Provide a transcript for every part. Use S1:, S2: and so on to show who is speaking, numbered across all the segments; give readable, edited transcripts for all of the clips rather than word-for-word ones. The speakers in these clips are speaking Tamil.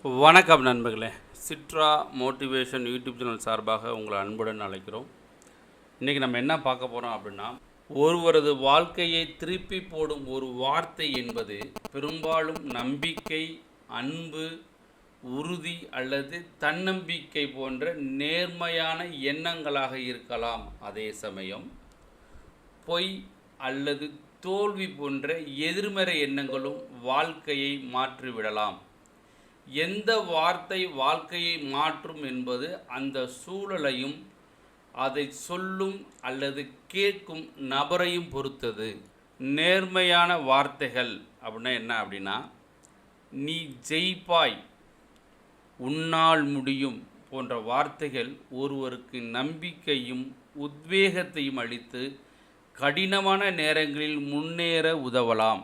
S1: வணக்கம் நண்பர்களே. சிட்ரா மோட்டிவேஷன் யூடியூப் சேனல் சார்பாக உங்களை அன்புடன் அழைக்கிறோம். இன்றைக்கி நம்ம என்ன பார்க்க போகிறோம் அப்படின்னா, ஒருவரது வாழ்க்கையை திருப்பி போடும் ஒரு வார்த்தை என்பது பெரும்பாலும் நம்பிக்கை, அன்பு, உறுதி அல்லது தன்னம்பிக்கை போன்ற நேர்மையான எண்ணங்களாக இருக்கலாம். அதே சமயம் பொய் அல்லது தோல்வி போன்ற எதிர்மறை எண்ணங்களும் வாழ்க்கையை மாற்றிவிடலாம். எந்த வார்த்தை வாழ்க்கையை மாற்றும் என்பது அந்த சூழலையும் அதை சொல்லும் அல்லது கேட்கும் நபரையும் பொறுத்தது. நேர்மையான வார்த்தைகள் அப்படின்னா என்ன அப்படின்னா, நீ ஜெயிப்பாய், உன்னால் முடியும் போன்ற வார்த்தைகள் ஒருவருக்கு நம்பிக்கையும் உத்வேகத்தையும் அளித்து கடினமான நேரங்களில் முன்னேற உதவலாம்.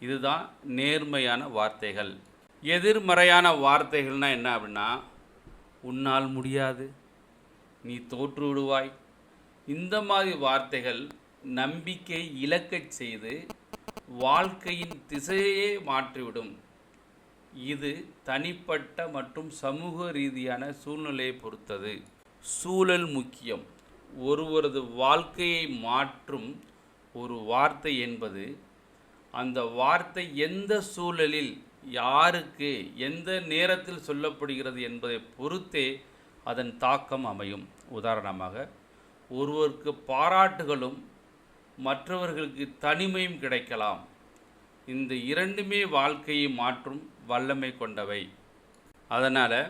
S1: இதுதான் நேர்மையான வார்த்தைகள். எதிர்மறையான வார்த்தைகள்னால் என்ன அப்படின்னா, உன்னால் முடியாது, நீ தோற்று விடுவாய், இந்த மாதிரி வார்த்தைகள் நம்பிக்கை இழக்கச் செய்து வாழ்க்கையின் திசையே மாற்றிவிடும். இது தனிப்பட்ட மற்றும் சமூக ரீதியான சூழ்நிலையை பொறுத்தது. சூழல் முக்கியம். ஒருவரது வாழ்க்கையை மாற்றும் ஒரு வார்த்தை என்பது அந்த வார்த்தை எந்த சூழலில், யாருக்கு, எந்த நேரத்தில் சொல்லப்படுகிறது என்பதை பொறுத்தே அதன் தாக்கம் அமையும். உதாரணமாக, ஒருவருக்கு பாராட்டுகளும் மற்றவர்களுக்கு தனிமையும் கிடைக்கலாம். இந்த இரண்டுமே வாழ்க்கையை மாற்றும் வல்லமை கொண்டவை. அதனால்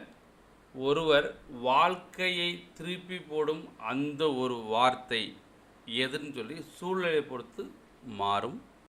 S1: ஒருவர் வாழ்க்கையை திருப்பி போடும் அந்த ஒரு வார்த்தை எதுன்னு சொல்லி சூழலை பொறுத்து மாறும்.